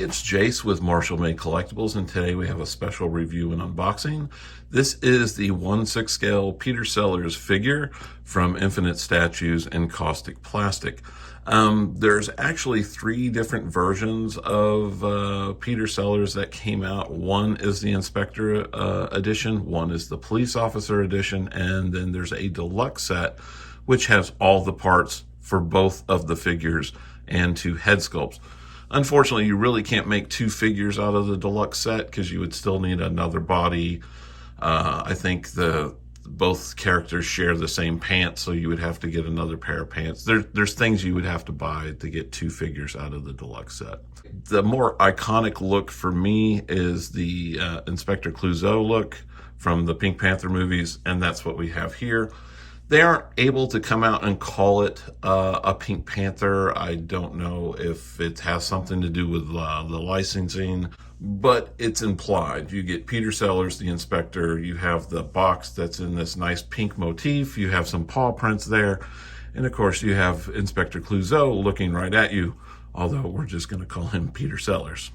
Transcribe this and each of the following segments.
it's Jase with Marshall Made Collectibles, and today we have a special review and unboxing. This is the 1/6 scale Peter Sellers figure from Infinite Statues and Kaustic Plastik. There's actually 3 different versions of Peter Sellers that came out. One is the Inspector edition, one is the Police Officer edition, and then there's a deluxe set which has all the parts for both of the figures and 2 head sculpts. Unfortunately, you really can't make 2 figures out of the deluxe set because you would still need another body. I think both characters share the same pants, so you would have to get another pair of pants. There's things you would have to buy to get 2 figures out of the deluxe set. The more iconic look for me is the Inspector Clouseau look from the Pink Panther movies, and that's what we have here. They aren't able to come out and call it a Pink Panther. I don't know if it has something to do with the licensing, but it's implied. You get Peter Sellers, the Inspector. You have the box that's in this nice pink motif. You have some paw prints there. And of course, you have Inspector Clouseau looking right at you, although we're just going to call him Peter Sellers.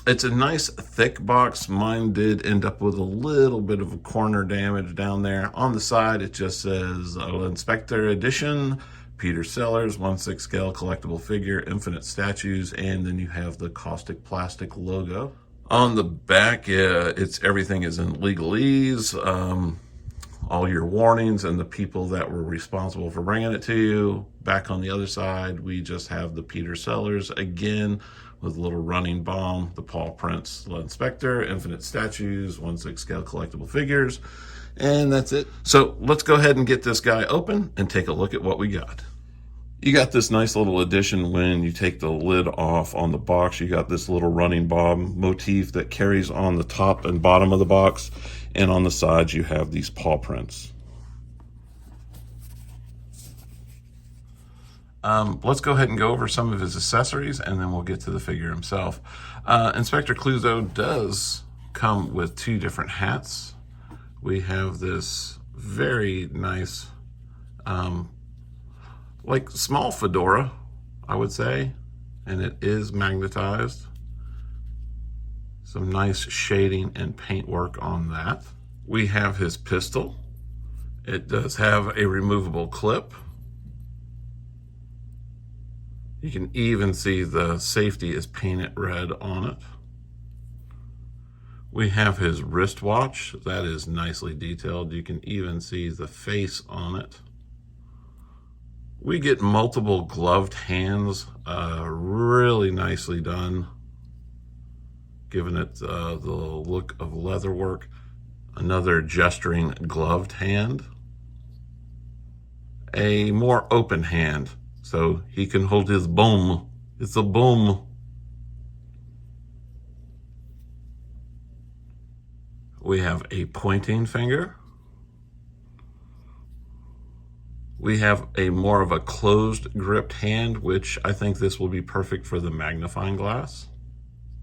It's a nice thick box. Mine did end up with a little bit of a corner damage down there. On the side, it just says Inspector Edition, Peter Sellers, 1/6 scale collectible figure, Infinite Statues, and then you have the Kaustic Plastik logo. On the back, everything is in legalese, all your warnings and the people that were responsible for bringing it to you. Back on the other side, we just have the Peter Sellers again, with a little running bomb, the paw prints, the Inspector, Infinite Statues, 1/6 scale collectible figures, and that's it. So let's go ahead and get this guy open and take a look at what we got. You got this nice little addition when you take the lid off on the box. You got this little running bomb motif that carries on the top and bottom of the box, and on the sides you have these paw prints. Let's go ahead and go over some of his accessories, and then we'll get to the figure himself. Inspector Clouseau does come with 2 different hats. We have this very nice, like small fedora, I would say, and it is magnetized. Some nice shading and paintwork on that. We have his pistol. It does have a removable clip. You can even see the safety is painted red on it. We have his wristwatch. That is nicely detailed. You can even see the face on it. We get multiple gloved hands, really nicely done, giving it the look of leatherwork. Another gesturing gloved hand. A more open hand, so he can hold his boom. It's a boom. We have a pointing finger. We have a more of a closed gripped hand, which I think this will be perfect for the magnifying glass.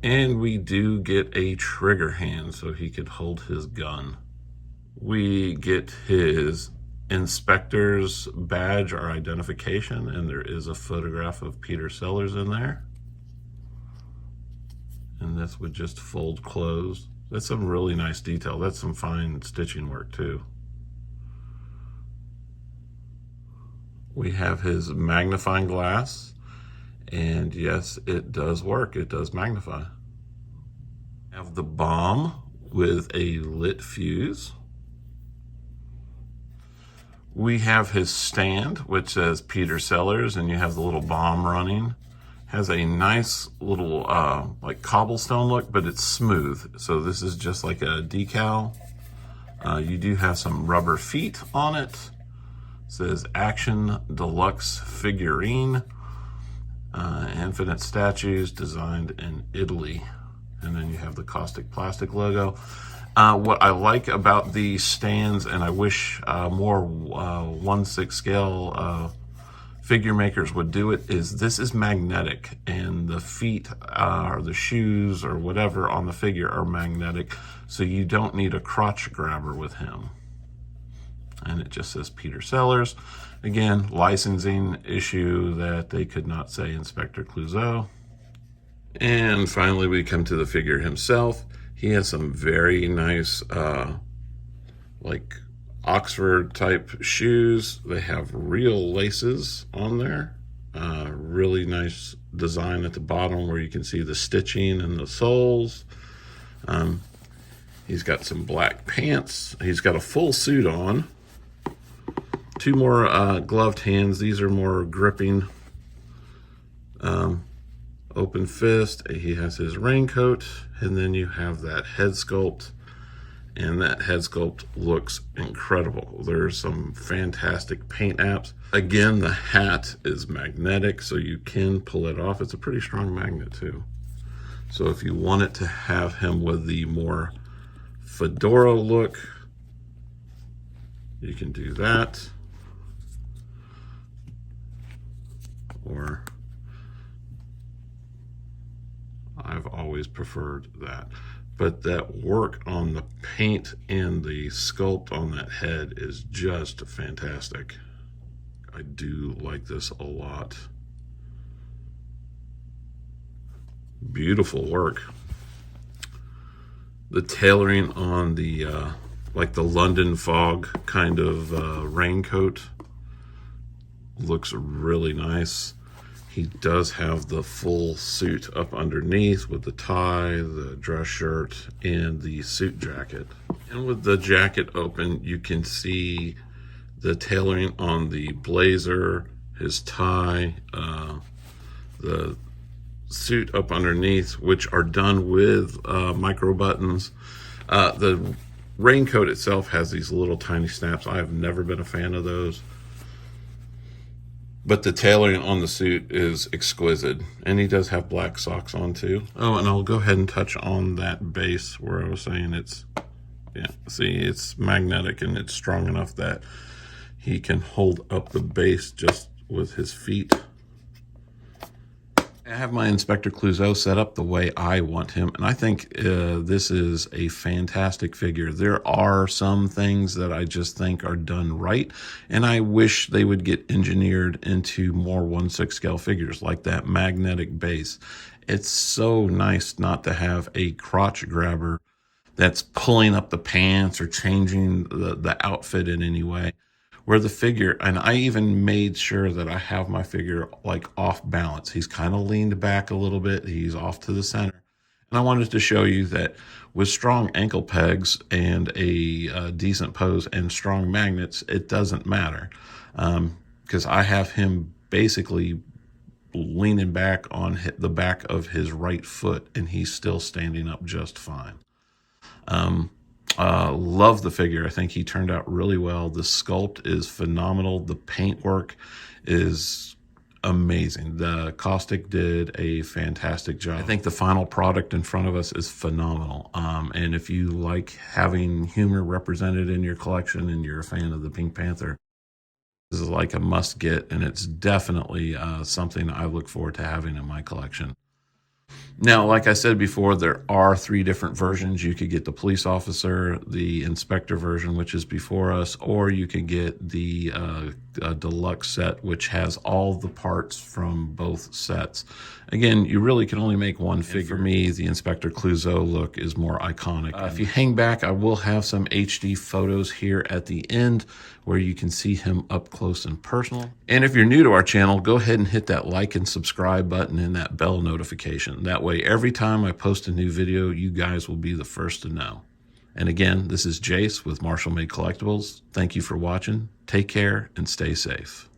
And we do get a trigger hand so he could hold his gun. We get his inspector's badge or identification, and there is a photograph of Peter Sellers in there. And this would just fold closed. That's some really nice detail. That's some fine stitching work too. We have his magnifying glass, and yes, it does work. It does magnify. We have the bomb with a lit fuse. We have his stand, which says Peter Sellers, and you have the little bomb running. Has a nice little like cobblestone look, but it's smooth. So this is just like a decal. You do have some rubber feet on it. It says Action Deluxe Figurine. Infinite Statues, designed in Italy. And then you have the Kaustic Plastik logo. What I like about these stands, and I wish more 1/6 scale figure makers would do it, is this is magnetic, and the feet or the shoes or whatever on the figure are magnetic, so you don't need a crotch grabber with him. And it just says Peter Sellers. Again, licensing issue that they could not say Inspector Clouseau. And finally, we come to the figure himself. He has some very nice, like Oxford type shoes. They have real laces on there. Really nice design at the bottom where you can see the stitching and the soles. He's got some black pants. He's got a full suit on. Two more gloved hands. These are more gripping. Open fist. He has his raincoat, and then you have that head sculpt, and that head sculpt looks incredible. There's some fantastic paint apps. Again, the hat is magnetic, so you can pull it off. It's a pretty strong magnet too. So if you wanted to have him with the more fedora look, you can do that. Or I've always preferred that. But that work on the paint and the sculpt on that head is just fantastic. I do like this a lot. Beautiful work. The tailoring on the like the London fog kind of raincoat looks really nice. He does have the full suit up underneath with the tie, the dress shirt, and the suit jacket. And with the jacket open, you can see the tailoring on the blazer, his tie, the suit up underneath, which are done with micro buttons. The raincoat itself has these little tiny snaps. I have never been a fan of those. But the tailoring on the suit is exquisite. And he does have black socks on too. Oh, and I'll go ahead and touch on that base where I was saying it's, yeah, see, it's magnetic and it's strong enough that he can hold up the base just with his feet. I have my Inspector Clouseau set up the way I want him, and I think this is a fantastic figure. There are some things that I just think are done right, and I wish they would get engineered into more 1/6 scale figures, like that magnetic base. It's so nice not to have a crotch grabber that's pulling up the pants or changing the outfit in any way. Where the figure, and I even made sure that I have my figure like off balance. He's kind of leaned back a little bit. He's off to the center. And I wanted to show you that with strong ankle pegs and a decent pose and strong magnets, it doesn't matter. Because I have him basically leaning back on the back of his right foot, and he's still standing up just fine. Love the figure. I think he turned out really well. The sculpt is phenomenal. The paintwork is amazing. The Kaustic did a fantastic job. I think the final product in front of us is phenomenal. And if you like having humor represented in your collection and you're a fan of the Pink Panther, this is like a must get, and it's definitely something I look forward to having in my collection. Now, like I said before, there are 3 different versions. You could get the police officer, the inspector version, which is before us, or you could get the deluxe set, which has all the parts from both sets. Again, you really can only make one figure. For me, the Inspector Clouseau look is more iconic. If you hang back, I will have some HD photos here at the end where you can see him up close and personal. And if you're new to our channel, go ahead and hit that like and subscribe button and that bell notification. That way, every time I post a new video, you guys will be the first to know. And again, this is Jase with Marshall Made Collectibles. Thank you for watching. Take care and stay safe.